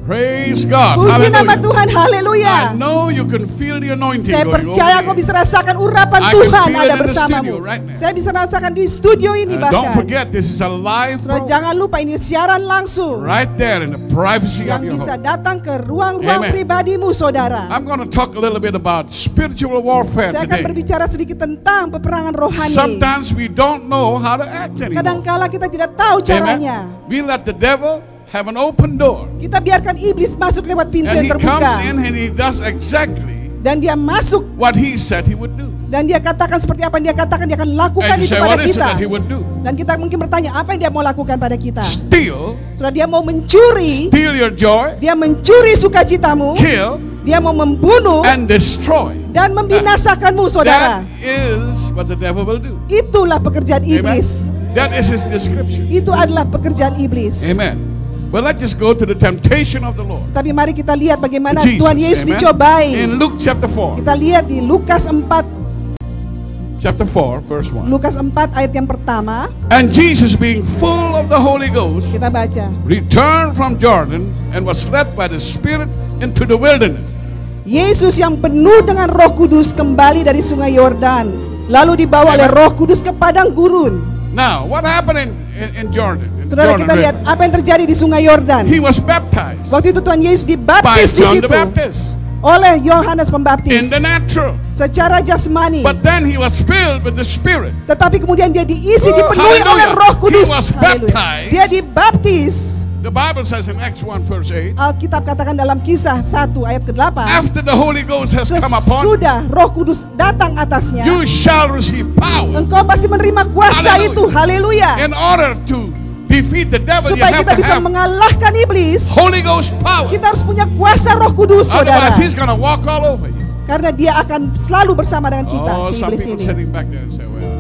Praise God. Puji nama Hallelujah. Tuhan, haleluya. I know you can feel the anointing Saya going percaya over kau here. bisa rasakan urapan I can Tuhan feel it ada in the bersamamu. studio right now. Saya bisa rasakan di studio ini Don't bahkan. forget, this is a live Saudara, program jangan lupa ini siaran langsung right there in the privacy of yang your bisa home. datang ke ruang-ruang Amen. pribadimu, saudara. I'm going to talk a little bit about spiritual warfare Saya akan today. berbicara sedikit tentang peperangan rohani. Sometimes we don't know how to act anymore. Kadangkala kita tidak tahu caranya. Amen. We let the devil have an open door. Kita biarkan iblis masuk lewat pintu And he yang comes terbuka. in and he does exactly Dan dia masuk what he said he would do. dan dia katakan seperti apa yang dia katakan, dia akan lakukan And you itu say, pada what is it kita. that he would do? Dan kita mungkin bertanya, apa yang dia mau lakukan pada kita? Steal, Saudara, dia mau mencuri, steal your joy, dia mencuri sukacitamu, kill, dia mau membunuh and destroy. dan membinasakanmu, saudara. That is what the devil will do. Itulah pekerjaan Amen. iblis. That is his description. Itu adalah pekerjaan iblis. Amen. Well, let's just go to the temptation of the Lord. Tapi mari kita lihat bagaimana Jesus. Tuhan Yesus Amen. dicobai. In Luke chapter 4. Kita lihat di Lukas 4, Chapter 4, verse 1. Lukas 4 ayat yang pertama. And Jesus, being full of the Holy Ghost, Kita baca. returned from Jordan and was led by the Spirit into the wilderness. Yesus yang penuh dengan Roh Kudus kembali dari Sungai Yordan, lalu dibawa oleh Roh Kudus ke padang gurun. Now, what happened in Jordan? In Saudara, Jordan kita lihat River? apa yang terjadi di Sungai Yordan. He was baptized Waktu itu Tuhan Yesus by dibaptis di John situ the Baptist oleh Yohanes in Pembaptis the natural. secara jasmani. But then he was filled with the Spirit. Tetapi kemudian dia diisi, Oh, dipenuhi oleh hallelujah. Roh Kudus. He was Haleluya. baptized. Dia dibaptis. The Bible says in Acts 1 verse 8, Alkitab katakan dalam Kisah 1 ayat ke-8, after the Holy Ghost has come upon sesudah Roh Kudus datang atasnya, you shall receive power. engkau pasti menerima kuasa Hallelujah. itu. Haleluya. In order to defeat the devil, you Supaya have kita to bisa have mengalahkan iblis, Holy Ghost power. kita harus punya kuasa Roh Kudus, saudara. Otherwise, he's going to walk all over you. Karena dia akan selalu bersama dengan kita, Oh, si some iblis people ini. sitting back there and say, well,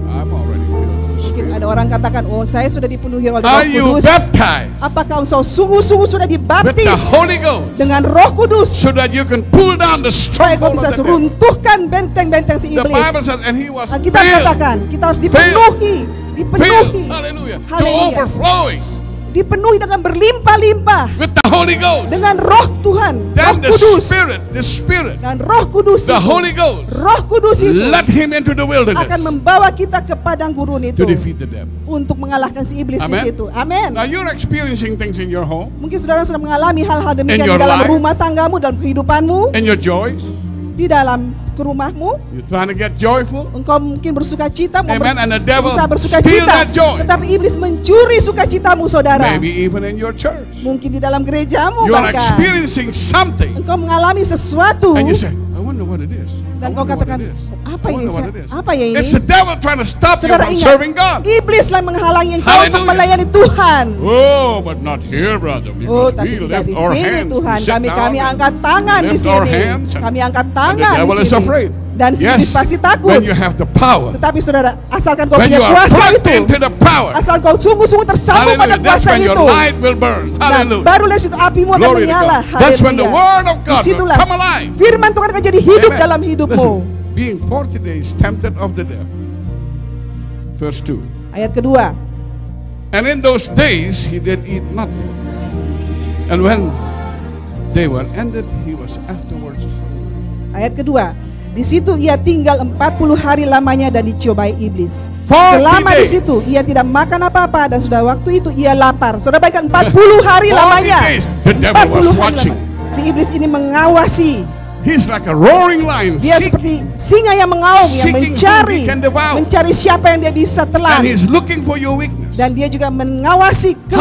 I'm already filled with the Mungkin Spirit. ada orang katakan, oh saya sudah dipenuhi oleh Are Roh you Kudus. baptized Apakah engkau sungguh-sungguh sudah with the dibaptis Holy Ghost dengan Roh Kudus so that you can pull down the supaya kau stronghold bisa of the devil? runtuhkan benteng-benteng si The iblis? Bible says, and he was Kita filled, katakan kita harus filled, dipenuhi, hallelujah, to Hallelujah. overflowing dipenuhi dengan berlimpah-limpah with the Holy Ghost. dengan Roh Tuhan, Roh Then the Kudus. Spirit, Dan Roh Kudus the itu, Holy Ghost, Roh Kudus itu led him into the akan wilderness membawa kita ke padang gurun itu to defeat the devil. untuk mengalahkan si iblis di Amen. situ. Amin. Now you're experiencing things in your home, Mungkin saudara sedang mengalami hal-hal In demikian your di dalam life. rumah tanggamu, dalam kehidupanmu, in your joys. di dalam ke rumahmu. You're trying to get joyful. Engkau mungkin bersuka cita, mau Amen. And the devil berusaha bersuka steal cita, that joy. tetapi iblis mencuri sukacitamu, saudara. Maybe even in your church. Mungkin di dalam gerejamu You're bahkan experiencing something engkau mengalami sesuatu and you say, I wonder what it is. dan I kau wonder what katakan, it is. apa I ini? wonder what it is. Apa ya ini? It's the devil trying to stop you Saudara from ingat, serving God. iblislah menghalangi engkau Hallelujah. untuk melayani Tuhan. Oh, but not here, brother. Oh, Because tapi we tidak lift di our sini hands. Tuhan. We sit Kami down and angkat tangan di lift our sini. hands and- Kami angkat and tangan the devil di is sini. afraid. Dan si iblis Yes, pasti takut. when you have the power, Tetapi saudara, asalkan kau when punya you are kuasa plugged itu, into the power, asal kau sungguh-sungguh tersambung pada hallelujah, that's kuasa when your itu, light will burn. nah, Hallelujah. baru dari situ apimu akan Glory to menyala. God. That's when the Haleluya. word of God will Disitulah come alive. firman Tuhan akan jadi hidup Amen. dalam hidupmu. Listen, being 40 days tempted of the devil. Verse 2. Ayat kedua, And in those days he did eat nothing. And when they were ended, he was afterwards hungry. ayat kedua. Di situ ia tinggal 40 hari lamanya dan dicobai iblis. 40 Selama di days. situ ia tidak makan apa-apa dan sudah waktu itu ia lapar. Saudara bayangkan 40 hari 40 lamanya. days, the devil was 40 hari watching. lamanya. Si iblis ini mengawasi. He's like a roaring lion, Dia seeking, seperti singa yang mengaum, yang Seeking mencari, whom he can devour. mencari siapa yang dia bisa telan. and he's looking for your weakness. Dan dia juga mengawasi How does he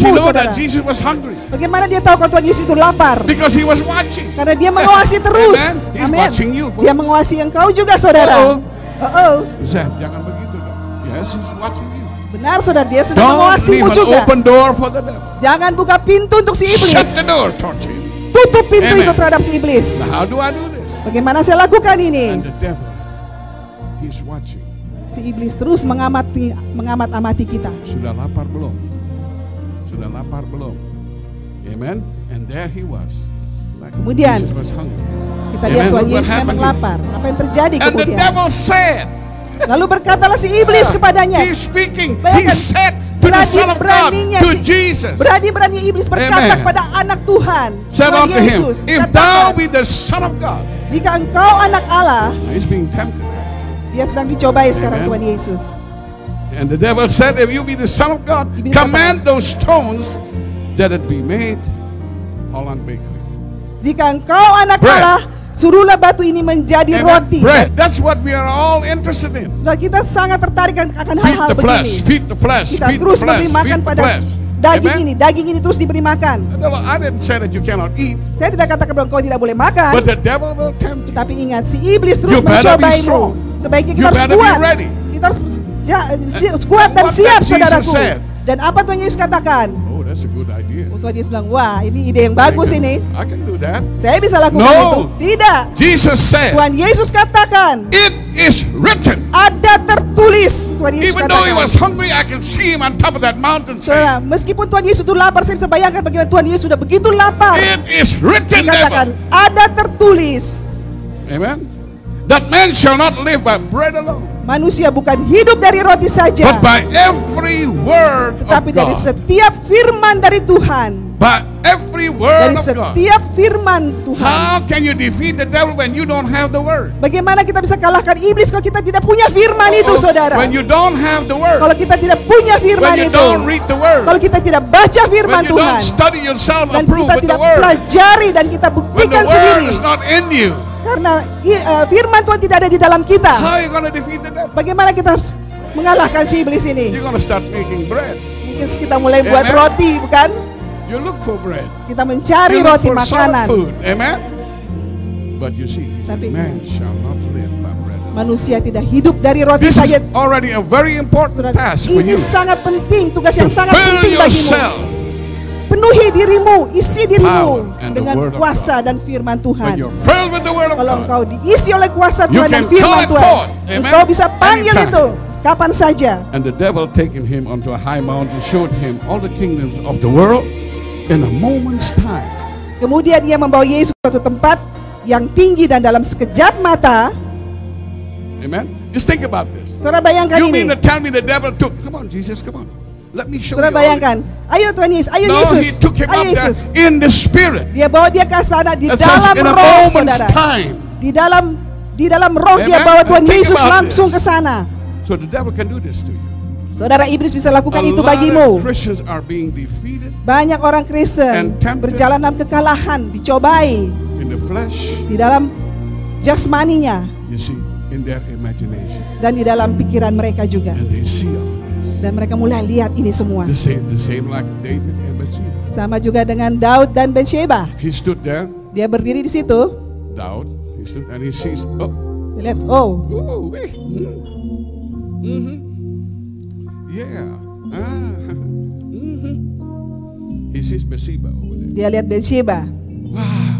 kelemahanmu, know saudara. that Jesus was hungry? Bagaimana dia tahu kalau Tuhan Yesus itu lapar? Because he was watching. Karena dia mengawasi terus. Amen. He's Amen. watching you, folks. Dia mengawasi engkau juga, saudara. Oh, Zach, jangan begitu dong. Yes, he's watching you. benar, saudara, dia sedang Don't mengawasimu leave an juga. open door for the devil. Jangan buka pintu untuk si iblis. Shut the door towards him. Tutup pintu Amen. itu terhadap si iblis. Now, how do I do this? Bagaimana saya lakukan ini? And the devil, he's watching. Si iblis terus mengamat-amati kita. Sudah lapar belum? Sudah lapar belum? Amen. And there he was. Like Kemudian, Jesus was hungry. Kita lihat Amen. Tuhan Look what Yesus memang happened here. lapar. Apa yang terjadi And the kemudian? devil said, Lalu berkatalah si iblis kepadanya. he's speaking. He Bayangkan. said to the Son of God, Berani-beraninya to Jesus. Berani-berani iblis berkata Amen. kepada anak Tuhan, Said Tuhan unto him, Yesus, if katakan, thou be the Son of God. jika engkau anak Allah, He's being tempted. dia sedang dicobai sekarang Amen. Tuhan Yesus. And the devil said, if you be the Son of God, Iblis command those stones that it be made Holland Bakery. Jika engkau anak Bread. Allah, suruhlah batu ini menjadi Amen. roti. Bread. That's what we are all interested in. Saudara, kita sangat tertarik akan Feed hal-hal the flesh, begini. feed the flesh, Kita feed the terus flesh, memberi makan feed the pada flesh. daging Amen. ini, daging ini terus diberi makan. I didn't say that you cannot eat, Saya tidak katakan bahwa engkau tidak boleh makan, but the devil will tempt you. tapi ingat, si iblis terus You better be mencobaimu. strong. Sebaiknya You kita harus better be kuat. ready. Kita harus kuat dan What siap, did Jesus saudaraku. said? Dan apa Tuhan Yesus katakan? Oh, that's a good idea. Oh, Tuhan Yesus bilang, wah ini ide yang bagus ini. I can do that. Saya bisa lakukan No. itu. Tidak. Jesus said, Tuhan Yesus katakan, it is written. ada tertulis. Tuhan Yesus Even though he was katakan. hungry, I can see him on top of that mountain Saudara, saying, meskipun Tuhan Yesus itu lapar, saya bisa bayangkan bagaimana Tuhan Yesus sudah begitu lapar. it is written, Dikatakan, devil. ada tertulis. Amen. That man shall not live by bread alone, Manusia bukan hidup dari roti saja, but by every word of tetapi dari God. setiap firman dari Tuhan. By every Dari word of God. setiap firman Tuhan. How can you defeat the devil when you don't have the word? Bagaimana kita bisa kalahkan iblis kalau kita tidak punya firman itu, saudara? When you don't have the word, Kalau kita tidak punya firman when you itu, don't read the word, kalau kita tidak baca firman when you Tuhan, don't study yourself, dan approve kita with tidak the word, pelajari dan kita when the buktikan word sendiri, is not in you, karena firman Tuhan tidak ada di dalam kita, how are you going to defeat the devil? bagaimana kita harus mengalahkan si iblis ini? You're going to start making bread. Mungkin kita mulai buat Amen. roti, bukan? You look for bread. Kita mencari You look roti for solid makanan. food. Amen. But you see, he said, Tapi man shall not live by bread alone. Manusia tidak hidup dari roti This saja. is already a very important Saudara, task for ini you sangat penting, tugas to yang sangat fill penting bagimu. yourself Penuhi dirimu, isi dirimu Power and the dengan word of kuasa dan firman when Tuhan. you're filled with the word of Kalau God. engkau diisi oleh kuasa You Tuhan dan can firman call it Tuhan, forth. Amen. engkau bisa panggil Anytime. itu kapan saja. And the devil taking him onto a high mountain showed him all the kingdoms of the world in a moment's time. Kemudian ia membawa Yesus ke suatu tempat yang tinggi dan dalam sekejap mata. Amen. Just think about this. Saudara bayangkan You mean ini. to tell me the devil took? Come on, Jesus, come on. Let me show Saudara you. all bayangkan. Ayo Tuhan Yesus, ayo the- No, he Yesus, took him ayo up there Yesus. in the spirit. Dia bawa dia ke sana di It says dalam in a roh, moment's saudara. time. Di dalam roh dia Amen. bawa Tuhan Think Yesus about langsung this. ke sana. So the devil can do this to you. Saudara, iblis bisa lakukan A itu lot bagimu. of Christians are being defeated Banyak orang Kristen And tempted. berjalan dalam kekalahan, dicobai in the flesh. di dalam jasmaninya You see, in their imagination, dan di dalam pikiran mereka juga. and they see all of this. Dan mereka mulai lihat ini semua. The same like David and Bathsheba. Sama juga dengan Daud dan Bathsheba. He stood there. Dia berdiri di situ. Daud. He stood and he sees. Oh, Dia lihat, oh, wait. Yeah. He sees Bathsheba over there. dia lihat Bathsheba. Wow.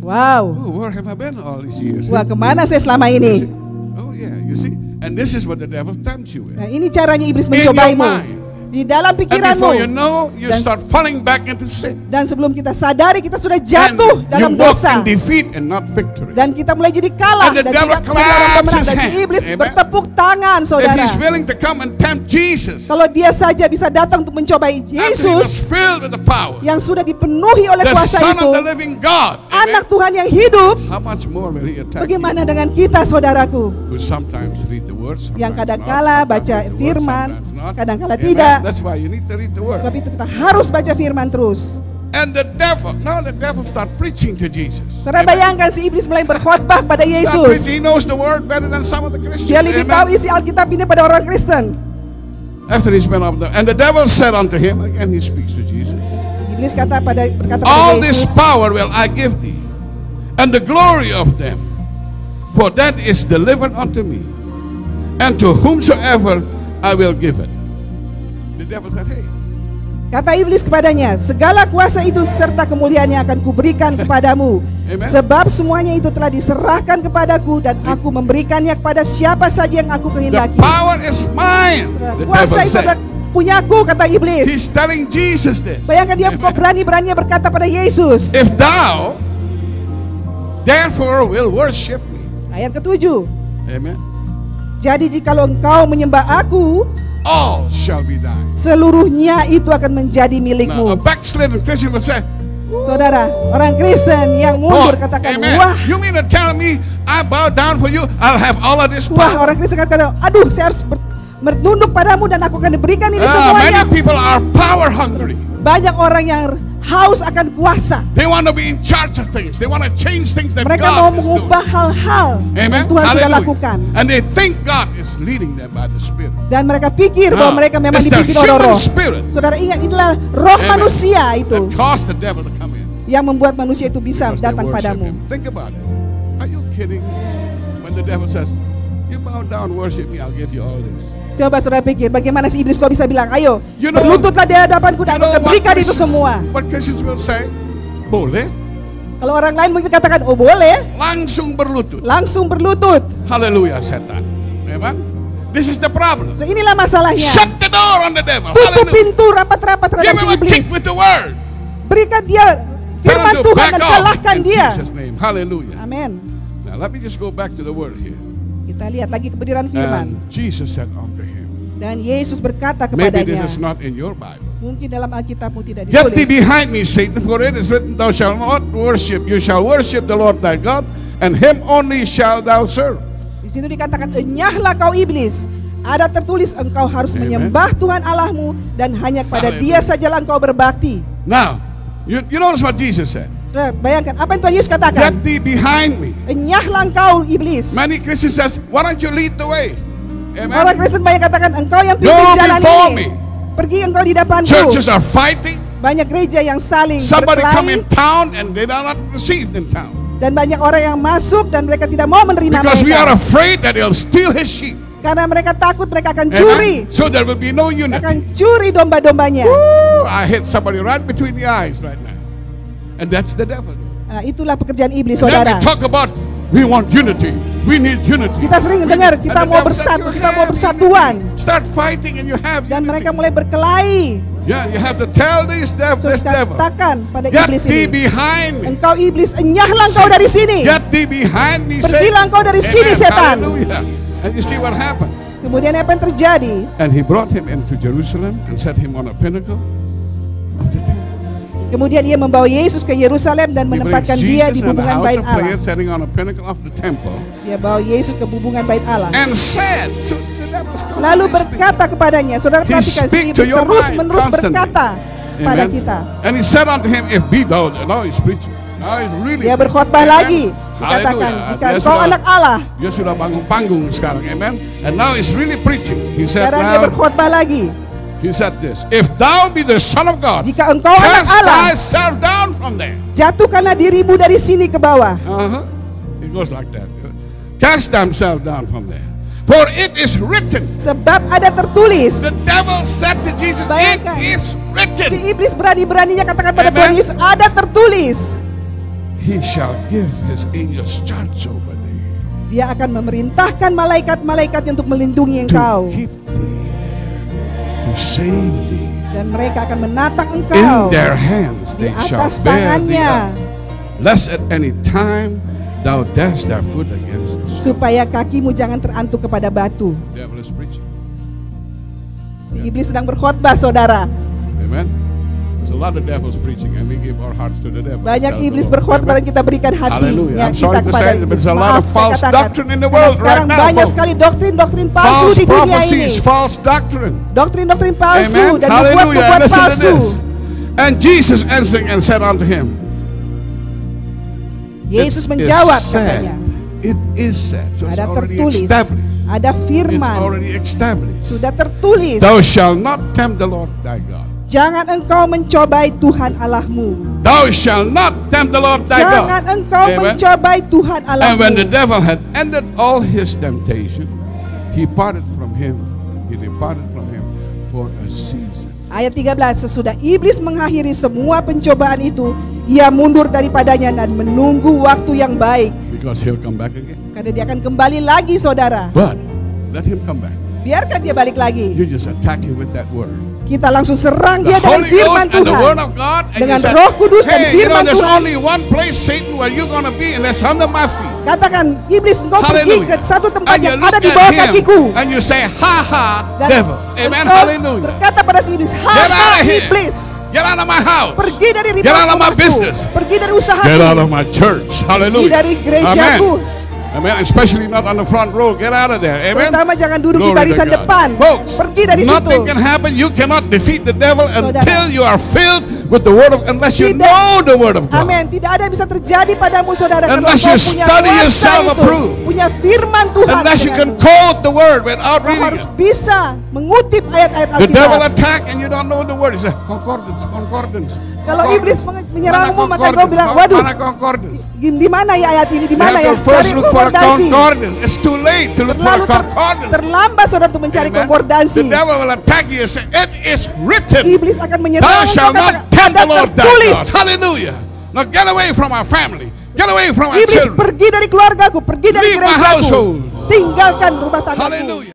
Wow. Oh, where have I been all these years? Wah, kemana saya selama You ini? see? Oh yeah, you see? And this is what the devil tempts you with. Nah, ini caranya iblis In your mencobaimu. mind. Di dalam And pikiranmu. before you know, you Dan- start falling back into sin. Dan sebelum kita sadari, kita sudah And jatuh you dalam walk dosa. in defeat and not victory. Dan kita mulai jadi kalah And the dan devil tidak menjadi claps orang pemenang. his Dan si hands. iblis Amen. bertepuk tangan, If saudara. he's willing to come and tempt Jesus, Kalau dia saja bisa datang untuk mencobai after he was Yesus filled with the power, yang sudah dipenuhi oleh the kuasa Son itu, of the living God, anak amen, Tuhan yang hidup, how much more will he attack you? bagaimana dengan kita, saudaraku? Who sometimes read the words, Yang sometimes kadang-kala not, sometimes baca read the word, firman, sometimes not. kadang-kala Amen. tidak. That's why you need to read the word. Sebab itu kita harus baca firman terus. And the devil start preaching to Jesus. Saudara Amen. bayangkan si iblis mulai berkhotbah pada Start Yesus. preaching. He knows the word better than some of the Christians. Dia lebih Amen. tahu isi Alkitab ini pada orang Kristen. After he spent up there, and the devil said unto him, again he speaks to Jesus, Iblis berkata pada all this Yesus, power will I give thee, and the glory of them, for that is delivered unto me, and to whomsoever I will give it. The devil said, hey, kata iblis kepadanya, segala kuasa itu serta kemuliaannya akan kuberikan kepadamu. Amen. Sebab semuanya itu telah diserahkan kepadaku dan aku memberikannya kepada siapa saja yang aku the kehendaki. power is mine. The Kuasa devil itu adalah said. punyaku, kata iblis. He's telling Jesus this. Bayangkan dia Amen. berani-beraninya berkata pada Yesus. If thou therefore will worship me. Ayat ke-7. Amen. Jadi jikalau engkau menyembah aku, all shall be thine. Seluruhnya itu akan menjadi Now, a milikmu. backslidden Christian will say, Saudara, orang Kristen yang mundur "Oh, katakan, amen. wah, You mean to tell me I bow down for you, I'll have all of this wah, power?" orang Kristen katakan, aduh, saya harus menunduk padamu dan aku akan diberikan ini Many semuanya. people are power hungry. Banyak orang yang haus akan kuasa. They want to be in charge of things. They want to change things that Mereka God mau is doing. mengubah hal-hal yang Amen. Tuhan sudah Hallelujah. lakukan. And they think God is leading them by the Spirit. Dan mereka pikir Now, bahwa mereka memang it's the dipimpin oleh human roh. spirit Saudara ingat, inilah roh Amen. manusia itu that caused the devil to come in. yang membuat manusia itu bisa Because they datang worship padamu. him. Think about it. Are you kidding? When the devil says, "You bow down, worship me, I'll give you all this." Coba saudara pikir, bagaimana si iblis kok bisa bilang, ayo, You know- berlututlah di hadapanku dan You know aku akan berikan itu semua. what Christians will say? Boleh. Kalau orang lain mungkin katakan, oh boleh, Langsung berlutut. langsung berlutut. Hallelujah, setan. Amen. This is the problem. So inilah masalahnya. Shut the door on the devil. Tutup Hallelujah. pintu rapat-rapat Give terhadap si him a iblis. kick with the word. Berikan dia Tell firman him to Tuhan back dan off kalahkan in dia. Jesus' name. Hallelujah. Amin. Now let me just go back to the word here. Kita lihat lagi kebenaran firman. And Jesus said unto him, Dan Yesus berkata maybe this kepadanya, is not in your Bible. mungkin dalam Alkitabmu tidak Get thee ditulis. behind me, Satan, for it is written, thou shalt not worship. You shall worship the Lord thy God, and him only shalt thou serve. Di situ dikatakan, enyahlah kau iblis. Ada tertulis, engkau harus Amen. menyembah Tuhan Allahmu dan hanya kepada Hallelujah. Dia sajalah engkau berbakti. Now, you notice what Jesus said. Saudara, bayangkan apa yang Tuhan Yesus katakan. Get thee behind me. Enyahlah engkau iblis. Many Christians says, why don't you lead the way? Orang Amen. Kristen banyak katakan, engkau yang Go pimpin jalan before ini. me. Pergi engkau di depanku. Churches are fighting. Banyak gereja yang saling Somebody come in berkelahi. town and they are not received in town. Dan banyak orang yang masuk dan mereka tidak mau menerima Because we are mereka. afraid that he'll steal his sheep. Karena mereka takut mereka akan Amen. curi. So there will be no unity. Akan curi domba-dombanya. Woo, I hit somebody right between the eyes right now. And that's the devil. Nah, itulah pekerjaan iblis, And then we saudara. talk about we want unity. We need unity. Kita sering dengar, kita And the mau devil said, bersatu, "You kita mau have persatuan. unity. Start fighting and you have Dan unity." mereka mulai berkelahi. Yeah, you have to tell this devil. Terus katakan pada Get iblis thee ini, behind me. engkau iblis, enyahlah engkau dari sini. Get thee behind me. Pergilah engkau dari sini, Amen. setan. Hallelujah. And you see what happened. Kemudian apa yang terjadi? And he brought him into Jerusalem and set him on a pinnacle of the temple. Kemudian ia membawa Yesus ke Yerusalem dan He brings menempatkan dia di Jesus in the bubungan house bait of prayer, Allah. setting on a pinnacle of the temple, Dia bawa Yesus ke bubungan bait Allah. and said to the devil's Lalu berkata kepadanya, saudara He perhatikan, si speak to iblis your terus-menerus mind constantly. berkata pada Amen. kita. And he said unto him, if be thou, now he's preaching. Now he's really Dia preaching. berkhotbah Amen. lagi. Dikatakan, Hallelujah. jika Dia engkau sudah- anak Allah. Dia sudah bangun panggung sekarang, amen. And now he's really preaching. He said, Sekarang dia now, berkhotbah lagi. he said this, if thou be the Son of God, Jika engkau anak cast Allah, thyself down from there. jatuhkanlah dirimu dari sini ke bawah. It goes like that. Cast themselves down from there. For it is written. Sebab ada tertulis. The devil said to Jesus, Bayangkan. it is written. Si iblis berani-beraninya katakan pada Amen. Tuhan Yesus, ada tertulis. He shall give his angels charge over thee, Dia akan memerintahkan malaikat-malaikatnya untuk melindungi engkau. to keep thee, to save thee. Dan mereka akan menatang In engkau their hands di they shall atas bear thee tangannya. up, lest at any time thou dash thy foot against the stone. Supaya kakimu jangan terantuk kepada batu. Devil is preaching. Si iblis sedang berkhotbah, saudara. Amen. There's a lot of devils preaching, and we give our hearts to the devil. Banyak Tell the iblis Lord. berkhotbah dan Amen. kita berikan Hallelujah. hatinya I'm sorry kita to kepada say iblis. there's a lot Maaf, of saya false katakan. doctrine in the Karena world sekarang right now, banyak folks. sekali doktrin-doktrin palsu False di dunia prophecies, ini. false doctrine. Doktrin-doktrin palsu Amen. dan Hallelujah. nubuat-nubuat And listen to palsu. this. And Jesus answering and said unto him, Yesus It is menjawab said. katanya. It is said. So it's Ada already tertulis, established. ada It's firman, already established. sudah tertulis. Thou shalt not tempt the Lord thy God. Jangan engkau mencobai Tuhan Allahmu. Thou shalt not tempt the Lord thy Jangan God. engkau Amen. mencobai Tuhan And when the Allahmu. devil had ended all his temptation, he parted from him. He departed from him for a season. Ayat 13, sesudah iblis mengakhiri semua pencobaan itu, ia mundur daripadanya dan menunggu waktu yang baik. Because he'll come back again. Karena dia akan kembali lagi, saudara. But let him come back. Biarkan dia balik lagi. You just attack him with that word. Kita langsung serang The dia dengan Holy firman Ghost and the Word Tuhan. of God. And Dengan you say, Roh Kudus dan hey, you know firman there's Tuhan. only one place, Satan, where you're going to be, and that's under my feet. Katakan, iblis, engkau pergi ke Hallelujah. satu tempat And you yang look ada di at bawah him kakiku. and you say, ha ha, Dan devil. Amen. engkau Hallelujah. berkata pada si iblis, Get ha out ha of here. iblis, Get out of my house. pergi dari Get out of my rumahku, business. pergi dari usahaku, Get out of my church. Hallelujah. pergi dari gerejaku. Amen. Amen. Especially not on the front row. Get out of there. Amen. Terutama jangan duduk di Glory to barisan God. depan. Folks, Pergi dari situ. nothing can happen. You cannot defeat the devil Saudara. until you are filled with the word of, unless you Tidak. know the word of God. Amin. Tidak ada yang bisa terjadi padamu, saudara, kalau Unless kau you punya study kuasa yourself itu, approved. punya firman Tuhan. Unless you can denganmu. quote the word without Kau reading harus it. bisa mengutip ayat-ayat The devil Alkitab. attack and you don't know the word. He says, concordance, concordance. Kalau iblis menyerangmu, Mana maka kau bilang, concordance? waduh, Mana concordance? di mana ya ayat ini? Di You mana ya? have to first Cari look for a konkordasi. concordance. It's too late to look for Terlalu a concordance. terlambat, saudara, untuk mencari Amen. konkordansi. The devil will attack you and say, it is written, Iblis akan thou menyerangmu, shalt kau not katakan, tempt the ada Lord thy tertulis. God. Hallelujah. Now get away from our family. Get away from our Iblis, children. pergi dari keluargaku, pergi dari Leave my gerejaku, household. tinggalkan rumah tanggaku. Hallelujah.